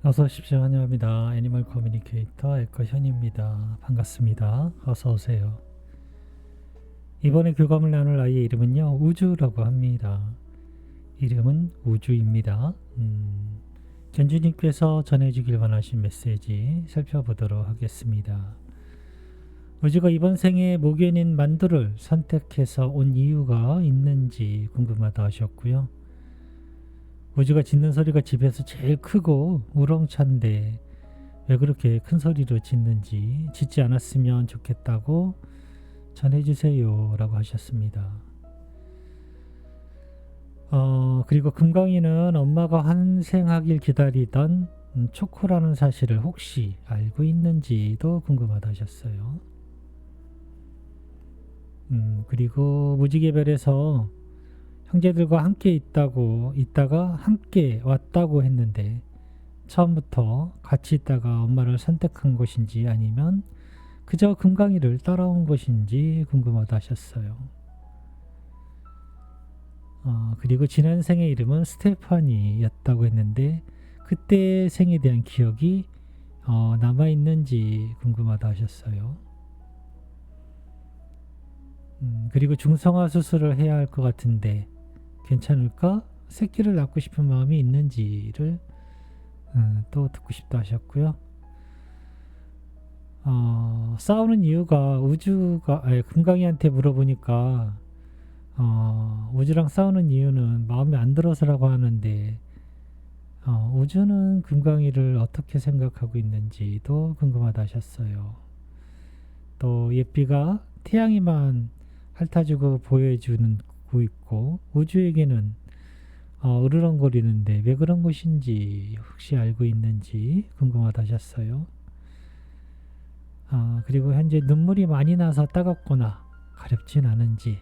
어서 오십시오. 환영합니다. 애니멀 커뮤니케이터 에커현입니다. 반갑습니다. 어서 오세요. 이번에 교감을 나눌 아이의 이름은요, 우주라고 합니다. 이름은 우주입니다. 견주님께서 전해주길 원하신 메시지 살펴보도록 하겠습니다. 우주가 이번 생에 목연인 만두를 선택해서 온 이유가 있는지 궁금하다 하셨고요. 우주가 짖는 소리가 집에서 제일 크고 우렁찬데 왜 그렇게 큰 소리로 짖는지, 짖지 않았으면 좋겠다고 전해주세요 라고 하셨습니다. 그리고 금강이는 엄마가 환생하길 기다리던 초코라는 사실을 혹시 알고 있는지도 궁금하다 하셨어요. 그리고 무지개별에서 형제들과 함께 있다가 함께 왔다고 했는데 처음부터 같이 있다가 엄마를 선택한 것인지 아니면 그저 금강이를 따라온 것인지 궁금하다 하셨어요. 그리고 지난 생의 이름은 스테파니였다고 했는데 그때의 생에 대한 기억이 남아있는지 궁금하다 하셨어요. 그리고 중성화 수술을 해야 할 것 같은데 괜찮을까? 새끼를 낳고 싶은 마음이 있는지를 또 듣고 싶다 하셨고요. 싸우는 이유가 금강이한테 물어보니까 우주랑 싸우는 이유는 마음에 안 들어서라고 하는데 우주는 금강이를 어떻게 생각하고 있는지도 궁금하다 하셨어요. 또 예삐가 태양이만 핥아주고 보여주고 있고 우주에게는 으르렁거리는데 왜 그런 것인지 혹시 알고 있는지 궁금하다 하셨어요. 그리고 현재 눈물이 많이 나서 따갑거나 가렵진 않은지,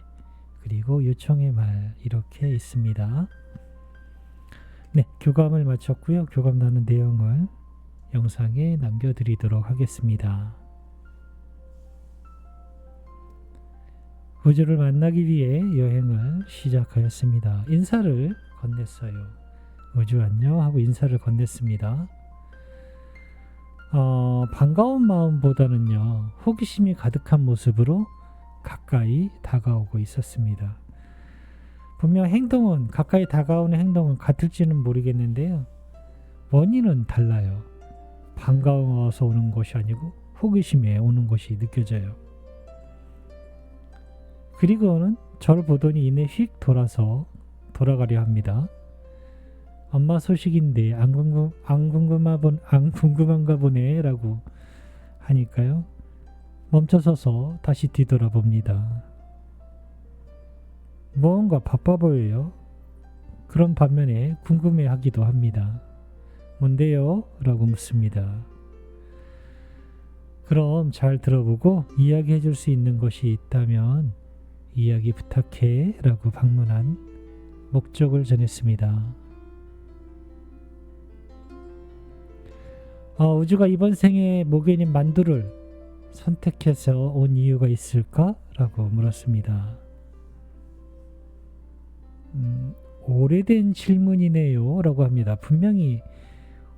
그리고 요청의 말 이렇게 있습니다. 네, 교감을 마쳤고요. 교감 나눈 내용을 영상에 남겨드리도록 하겠습니다. 우주를 만나기 위해 여행을 시작하였습니다. 인사를 건넸어요. 우주 안녕 하고 인사를 건넸습니다. 반가운 마음보다는요, 호기심이 가득한 모습으로 가까이 다가오고 있었습니다. 분명 가까이 다가오는 행동은 같을지는 모르겠는데요. 원인은 달라요. 반가워서 오는 것이 아니고 호기심에 오는 것이 느껴져요. 그리고는 저를 보더니 이내 휙 돌아가려 합니다. 엄마 소식인데 안 궁금한가 보네 라고 하니까요. 멈춰서서 다시 뒤돌아봅니다. 무언가 바빠 보여요. 그런 반면에 궁금해하기도 합니다. 뭔데요? 라고 묻습니다. 그럼 잘 들어보고 이야기해 줄 수 있는 것이 있다면 이야기 부탁해 라고 방문한 목적을 전했습니다. 우주가 이번 생에 목연인 만두를 선택해서 온 이유가 있을까? 라고 물었습니다. 오래된 질문이네요 라고 합니다. 분명히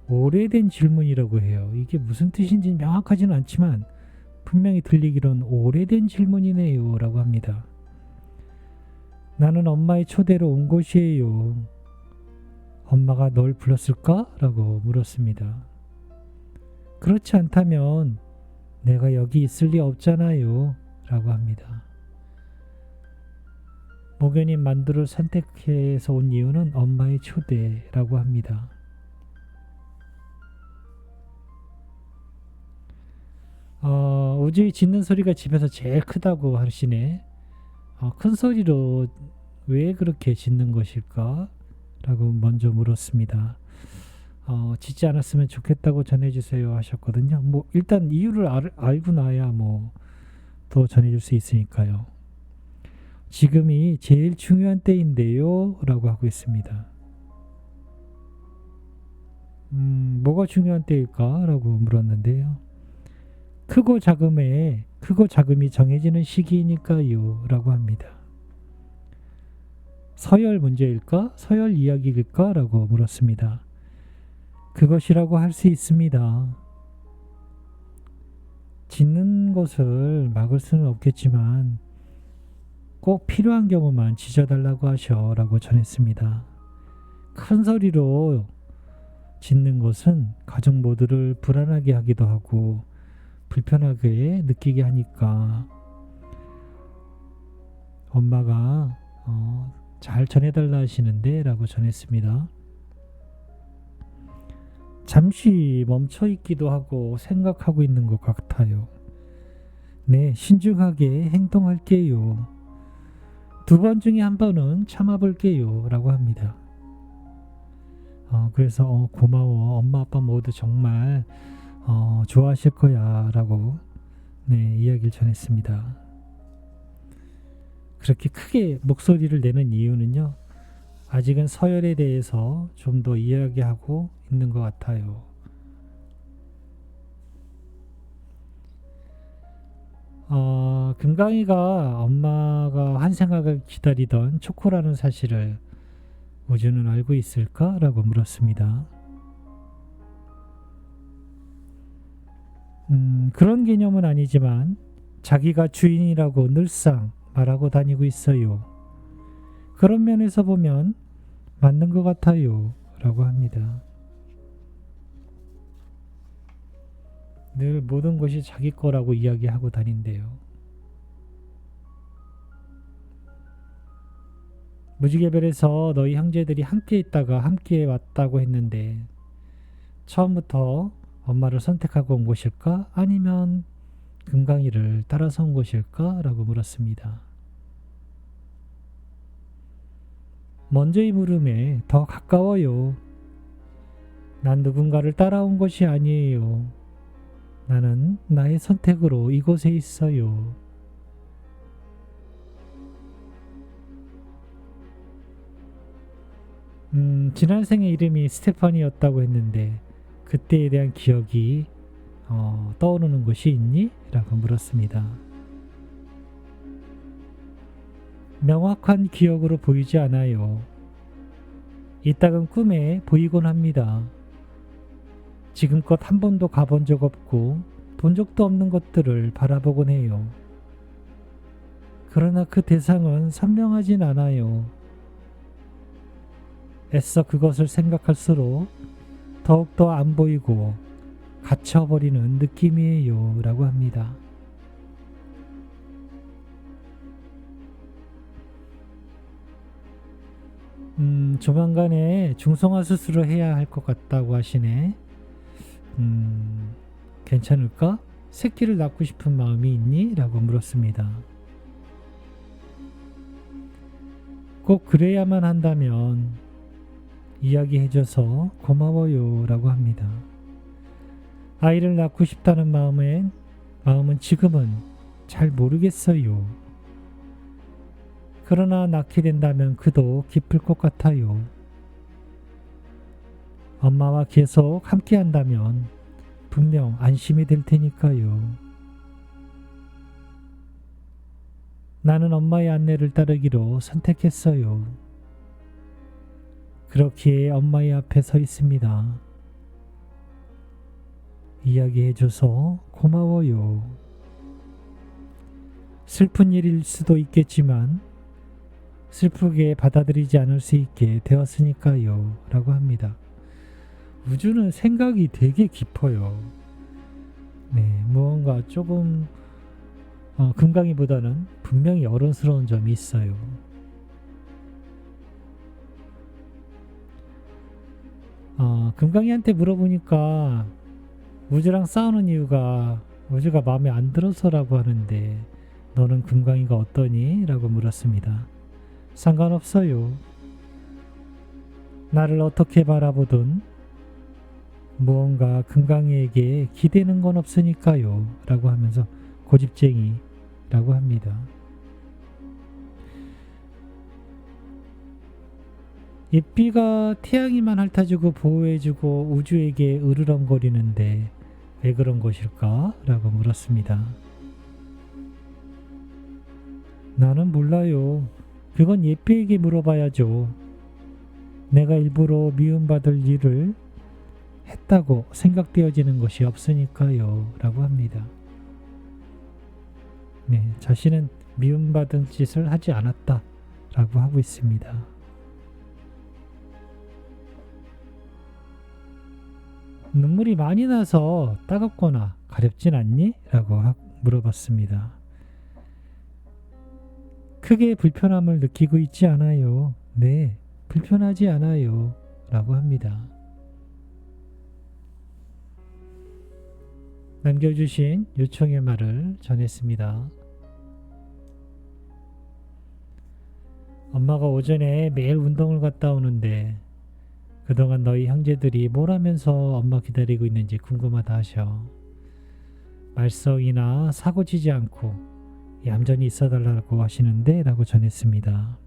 오래된 질문이라고 해요. 이게 무슨 뜻인지 명확하지는 않지만 분명히 들리기론 오래된 질문이네요 라고 합니다. 나는 엄마의 초대로 온 것이에요. 엄마가 널 불렀을까? 라고 물었습니다. 그렇지 않다면 내가 여기 있을 리 없잖아요 라고 합니다. 목연인 만두를 선택해서 온 이유는 엄마의 초대라고 합니다. 우주의 짖는 소리가 집에서 제일 크다고 하시네. 큰 소리로 왜 그렇게 짖는 것일까? 라고 먼저 물었습니다. 짖지 않았으면 좋겠다고 전해주세요 하셨거든요. 일단 이유를 알고 나야 더 전해줄 수 있으니까요. 지금이 제일 중요한 때인데요 라고 하고 있습니다. 뭐가 중요한 때일까? 라고 물었는데요. 크고 작음이 정해지는 시기니까요 라고 합니다. 서열 문제일까? 서열 이야기일까? 라고 물었습니다. 그것이라고 할 수 있습니다. 짖는 것을 막을 수는 없겠지만 꼭 필요한 경우만 짖어달라고 하셔 라고 전했습니다. 큰 소리로 짖는 것은 가족 모두를 불안하게 하기도 하고 불편하게 느끼게 하니까 엄마가 잘 전해달라 하시는데 라고 전했습니다. 잠시 멈춰 있기도 하고 생각하고 있는 것 같아요. 네, 신중하게 행동할게요. 2번 중에 한 번은 참아볼게요 라고 합니다. 그래서 고마워, 엄마 아빠 모두 정말 좋아하실 거야 라고 이야기를 전했습니다. 그렇게 크게 목소리를 내는 이유는요, 아직은 서열에 대해서 좀 더 이야기하고 있는 것 같아요. 금강이가 엄마가 한 생각을 기다리던 초코라는 사실을 우주는 알고 있을까? 라고 물었습니다. 그런 개념은 아니지만 자기가 주인이라고 늘상 말하고 다니고 있어요. 그런 면에서 보면 맞는 것 같아요 라고 합니다. 늘 모든 것이 자기 거라고 이야기하고 다닌대요. 무지개별에서 너희 형제들이 함께 있다가 함께 왔다고 했는데 처음부터 엄마를 선택하고 온 것일까? 아니면 금강이를 따라서 온 것일까? 라고 물었습니다. 먼저의 물음에 더 가까워요. 난 누군가를 따라온 것이 아니에요. 나는 나의 선택으로 이곳에 있어요. 지난 생의 이름이 스테파니였다고 했는데 그때에 대한 기억이 떠오르는 것이 있니? 라고 물었습니다. 명확한 기억으로 보이지 않아요. 이따금 꿈에 보이곤 합니다. 지금껏 한 번도 가본 적 없고 본 적도 없는 것들을 바라보곤 해요. 그러나 그 대상은 선명하진 않아요. 애써 그것을 생각할수록 더욱더 안 보이고 갇혀버리는 느낌이에요 라고 합니다. 조만간에 중성화 수술을 해야 할 것 같다고 하시네. 괜찮을까? 새끼를 낳고 싶은 마음이 있니? 라고 물었습니다. 꼭 그래야만 한다면 이야기해줘서 고마워요 라고 합니다. 아이를 낳고 싶다는 마음은 지금은 잘 모르겠어요. 그러나 낳게 된다면 그도 기쁠 것 같아요. 엄마와 계속 함께 한다면 분명 안심이 될 테니까요. 나는 엄마의 안내를 따르기로 선택했어요. 그렇기에 엄마의 앞에 서 있습니다. 이야기해줘서 고마워요. 슬픈 일일 수도 있겠지만 슬프게 받아들이지 않을 수 있게 되었으니까요 라고 합니다. 우주는 생각이 되게 깊어요. 무언가 조금 금강이보다는 분명히 어른스러운 점이 있어요. 금강이한테 물어보니까 우주랑 싸우는 이유가 우주가 마음에 안 들어서라고 하는데 너는 금강이가 어떠니? 라고 물었습니다. 상관없어요. 나를 어떻게 바라보든 무언가 금강이에게 기대는 건 없으니까요 라고 하면서 고집쟁이라고 합니다. 예삐가 태양이만 핥아주고 보호해주고 우주에게 으르렁거리는데 왜 그런 것일까? 라고 물었습니다. 나는 몰라요. 그건 예삐에게 물어봐야죠. 내가 일부러 미움받을 일을 했다고 생각되어지는 것이 없으니까요. 라고 합니다. 네, 자신은 미움받은 짓을 하지 않았다. 라고 하고 있습니다. 눈물이 많이 나서 따갑거나 가렵진 않니? 라고 물어봤습니다. 크게 불편함을 느끼고 있지 않아요. 네, 불편하지 않아요. 라고 합니다. 남겨주신 요청의 말을 전했습니다. 엄마가 오전에 매일 운동을 갔다 오는데 그동안 너희 형제들이 뭘 하면서 엄마 기다리고 있는지 궁금하다 하셔. 말썽이나 사고치지 않고 얌전히 있어달라고 하시는데 라고 전했습니다.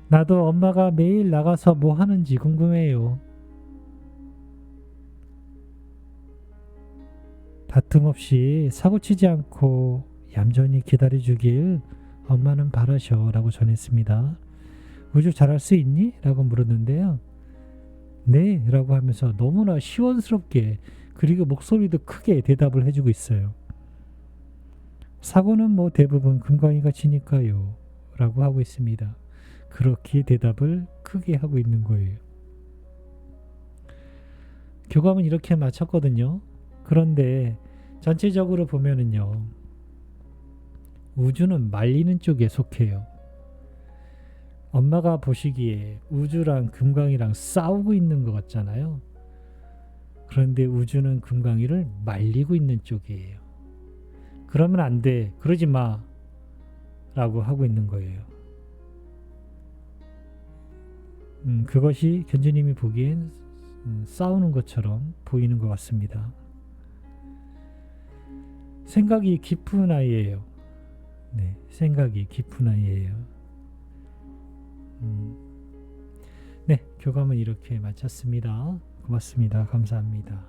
나도 엄마가 매일 나가서 뭐 하는지 궁금해요. 다툼 없이 사고치지 않고 얌전히 기다려주길 엄마는 바라셔 라고 전했습니다. 우주 잘할 수 있니? 라고 물었는데요. 네 라고 하면서 너무나 시원스럽게 그리고 목소리도 크게 대답을 해주고 있어요. 사고는 뭐 대부분 금광이가 치니까요 라고 하고 있습니다. 그렇게 대답을 크게 하고 있는 거예요. 교감은 이렇게 마쳤거든요. 그런데 전체적으로 보면은요, 우주는 말리는 쪽에 속해요. 엄마가 보시기에 우주랑 금강이랑 싸우고 있는 것 같잖아요. 그런데 우주는 금강이를 말리고 있는 쪽이에요. 그러면 안 돼. 그러지 마. 라고 하고 있는 거예요. 그것이 견주님이 보기엔 싸우는 것처럼 보이는 것 같습니다. 생각이 깊은 아이예요. 네, 생각이 깊은 아이예요. 네, 교감은 이렇게 마쳤습니다. 고맙습니다. 감사합니다.